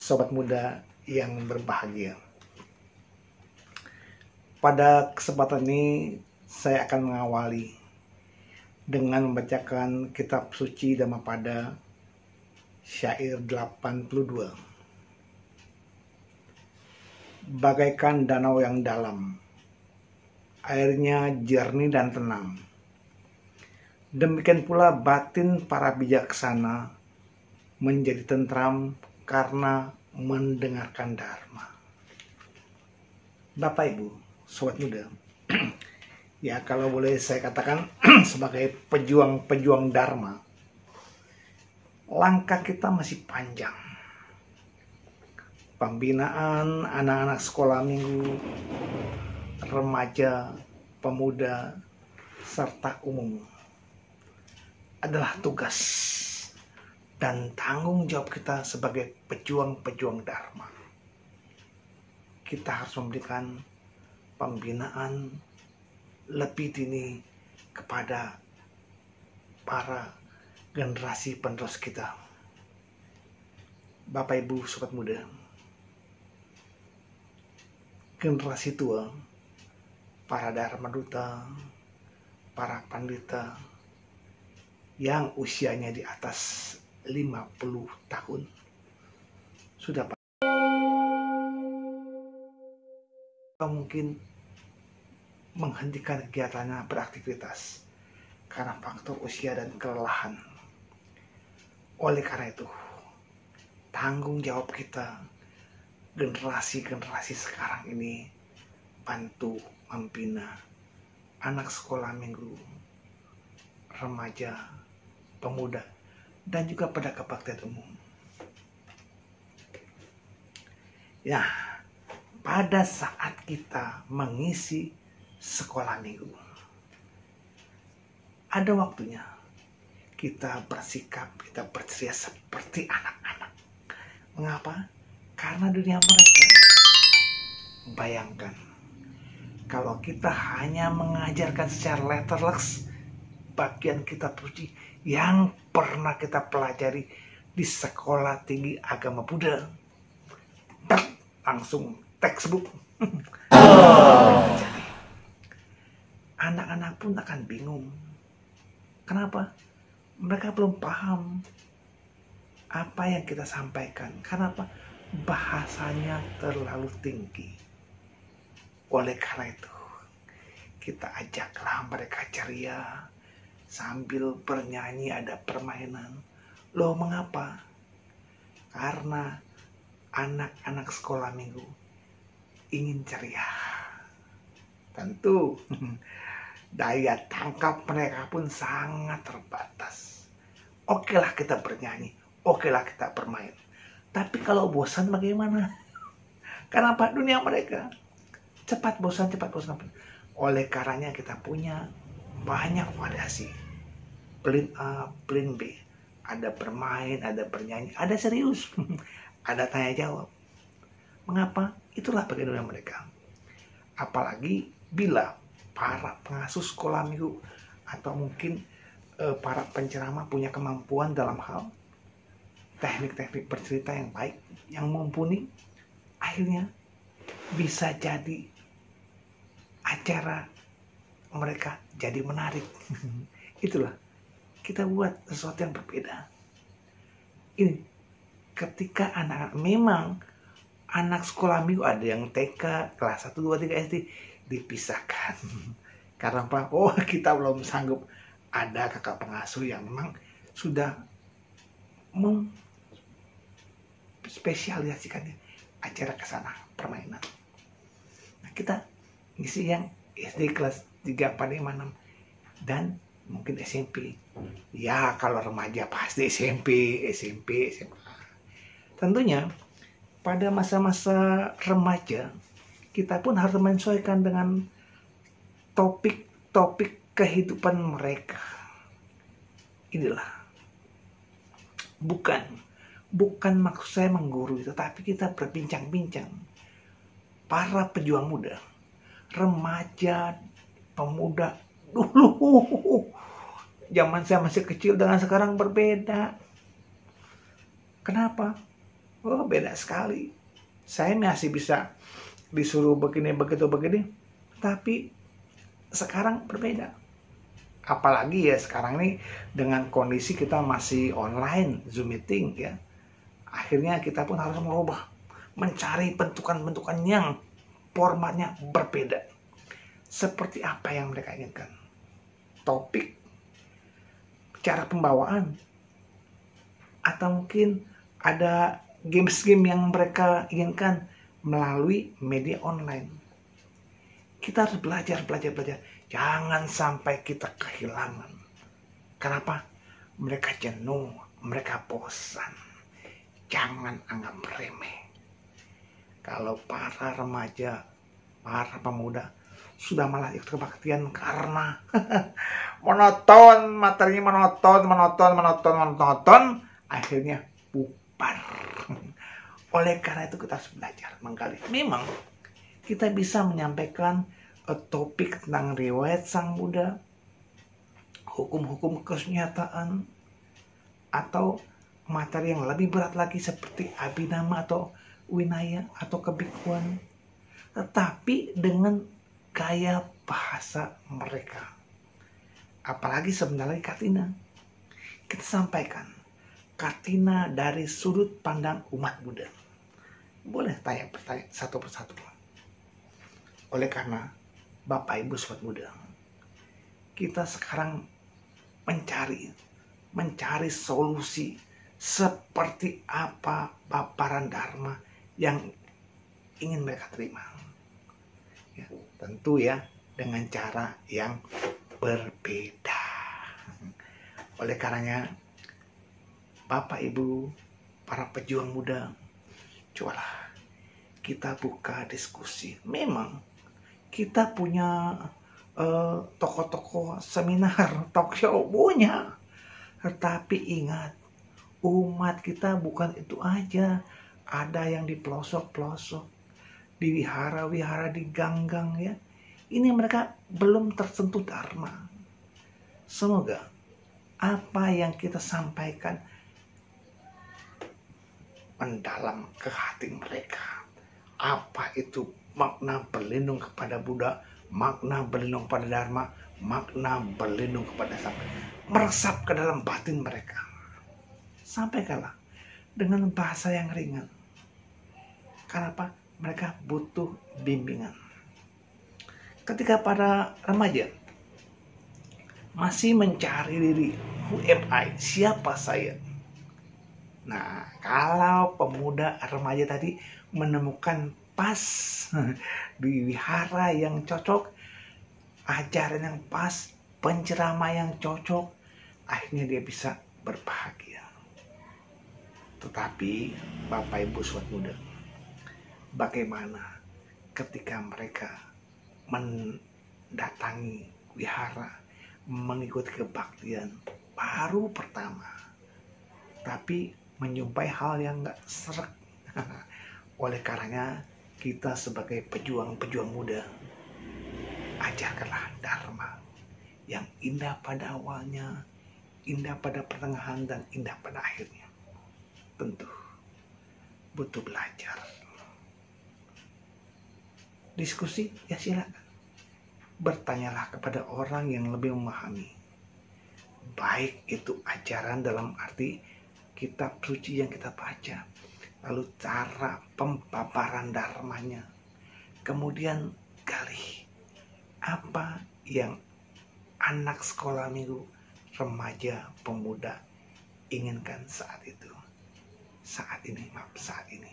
sobat muda yang berbahagia. Pada kesempatan ini saya akan mengawali dengan membacakan kitab suci Dhammapada syair 82. Bagaikan danau yang dalam, airnya jernih dan tenang. Demikian pula batin para bijaksana menjadi tentram karena mendengarkan Dharma. Bapak Ibu, sobat muda, ya kalau boleh saya katakan sebagai pejuang-pejuang Dharma, langkah kita masih panjang. Pembinaan anak-anak sekolah minggu, remaja, pemuda, serta umum adalah tugas dan tanggung jawab kita sebagai pejuang-pejuang Dharma. Kita harus memberikan pembinaan lebih dini kepada para generasi penerus kita. Bapak Ibu sobat muda, generasi tua, para Dharma Duta, para pandita yang usianya di atas 50 tahun sudah mungkin menghentikan kegiatannya beraktivitas karena faktor usia dan kelelahan. Oleh karena itu, tanggung jawab kita generasi-generasi sekarang ini bantu membina anak sekolah minggu, remaja, pemuda, dan juga pada kebaktian umum. Ya, pada saat kita mengisi sekolah minggu, ada waktunya kita bersikap, kita berceria seperti anak-anak. Mengapa? Karena dunia mereka. Bayangkan, kalau kita hanya mengajarkan secara letterless bagian kitab suci yang pernah kita pelajari di sekolah tinggi agama Buddha, langsung textbook. Jadi, anak-anak pun akan bingung. Kenapa? Mereka belum paham apa yang kita sampaikan. Kenapa? Bahasanya terlalu tinggi. Oleh karena itu, kita ajaklah mereka ceria sambil bernyanyi, ada permainan. Loh, mengapa? Karena anak-anak sekolah minggu ingin ceria. Tentu daya tangkap mereka pun sangat terbatas. Okelah kita bernyanyi, okelah kita bermain. Tapi kalau bosan bagaimana? Kenapa? Dunia mereka cepat bosan. Oleh karenanya kita punya banyak variasi. Plan A, plan B. Ada bermain, ada bernyanyi, ada serius, ada tanya jawab. Mengapa? Itulah bagian dunia mereka. Apalagi bila para pengasuh sekolah minggu atau mungkin para penceramah punya kemampuan dalam hal teknik-teknik bercerita yang baik, yang mumpuni, akhirnya bisa jadi acara mereka jadi menarik. Itulah, kita buat sesuatu yang berbeda. Ini ketika anak-anak, memang anak sekolah minggu ada yang TK, kelas 1, 2, 3 SD dipisahkan. Karena apa? Oh, kita belum sanggup. Ada kakak pengasuh yang memang sudah spesialisasikannya acara ke sana, permainan. Nah, kita ngisi yang SD kelas 3, 4, 5, 6 dan mungkin SMP. Ya, kalau remaja pasti SMP, SMA. Tentunya pada masa-masa remaja kita pun harus menyesuaikan dengan topik-topik kehidupan mereka. Inilah. Bukan maksud saya menggurui, tetapi kita berbincang-bincang. Para pejuang muda, remaja, pemuda, dulu zaman saya masih kecil dengan sekarang berbeda. Kenapa? Oh, beda sekali. Saya masih bisa disuruh begini, begitu, begini. Tapi sekarang berbeda. Apalagi ya sekarang ini dengan kondisi kita masih online, Zoom meeting ya. Akhirnya kita pun harus merubah. Mencari bentukan-bentukan yang formatnya berbeda. Seperti apa yang mereka inginkan. Topik, cara pembawaan, atau mungkin ada games-game yang mereka inginkan melalui media online. Kita harus belajar. Jangan sampai kita kehilangan. Kenapa? Mereka jenuh, mereka bosan. Jangan anggap remeh. Kalau para remaja, para pemuda sudah malah ikut kebaktian karena monoton, materinya monoton, akhirnya bubar. Oleh karena itu kita harus belajar menggali. Memang kita bisa menyampaikan topik tentang riwayat Sang Buddha, hukum-hukum kesenyataan, atau materi yang lebih berat lagi seperti Abhinama atau Winaya atau kebikuan, tetapi dengan gaya bahasa mereka. Apalagi sebenarnya Katina, kita sampaikan Katina dari sudut pandang umat Buddha. Boleh tanya pertanyaan satu persatu. Oleh karena Bapak Ibu Sobat Buddha, kita sekarang mencari solusi seperti apa paparan Dharma yang ingin mereka terima. Ya, tentu ya dengan cara yang berbeda. Oleh karenanya Bapak Ibu, para pejuang muda, cobalah kita buka diskusi. Memang kita punya tokoh-tokoh seminar, talk show punya. Tetapi ingat, umat kita bukan itu aja. Ada yang di pelosok-pelosok, di wihara-wihara, di gang-gang ya. Ini mereka belum tersentuh Dharma. Semoga apa yang kita sampaikan mendalam ke hati mereka. Apa itu makna berlindung kepada Buddha, makna berlindung kepada Dharma, makna berlindung kepada Sang, meresap ke dalam batin mereka. Sampaikanlah dengan bahasa yang ringan. Kenapa? Mereka butuh bimbingan. Ketika para remaja masih mencari diri, who am I? Siapa saya? Nah, kalau pemuda remaja tadi menemukan pas di wihara yang cocok, ajaran yang pas, penceramah yang cocok, akhirnya dia bisa berbahagia. Tetapi Bapak Ibu Sobat Muda, bagaimana ketika mereka mendatangi wihara, mengikuti kebaktian baru pertama, tapi menjumpai hal yang gak seret. Oleh karenanya kita sebagai pejuang-pejuang muda, ajarkanlah Dharma yang indah pada awalnya, indah pada pertengahan, dan indah pada akhirnya. Tentu butuh belajar. Diskusi ya silakan. Bertanyalah kepada orang yang lebih memahami. Baik itu ajaran dalam arti kitab suci yang kita baca, lalu cara pemaparan dharmanya, kemudian gali apa yang anak sekolah minggu, remaja, pemuda inginkan saat itu, saat ini.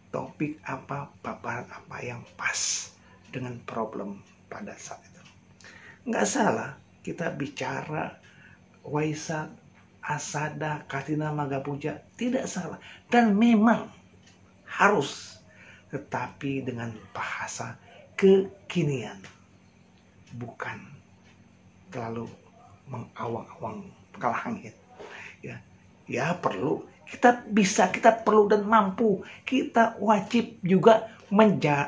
Topik apa, paparan apa yang pas dengan problem pada saat itu. Nggak salah kita bicara Waisak, Asada, Katina, Magapuja, tidak salah. Dan memang harus, tetapi dengan bahasa kekinian. Bukan terlalu mengawang-awang ke langit. Ya perlu, kita perlu dan mampu. Kita wajib juga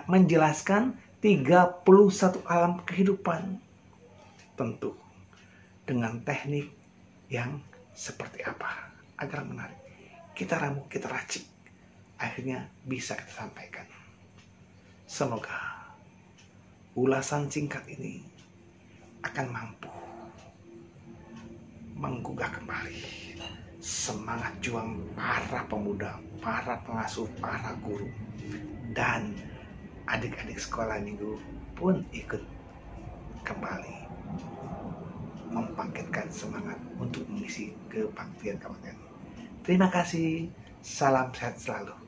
menjelaskan 31 alam kehidupan. Tentu dengan teknik yang seperti apa agar menarik. Kita ramu, kita racik akhirnya bisa kita sampaikan. Semoga ulasan singkat ini akan mampu menggugah kembali semangat juang para pemuda, para pengasuh, para guru, dan adik-adik sekolah minggu pun ikut kembali membangkitkan semangat untuk mengisi kebaktian kabupaten. Terima kasih, salam sehat selalu.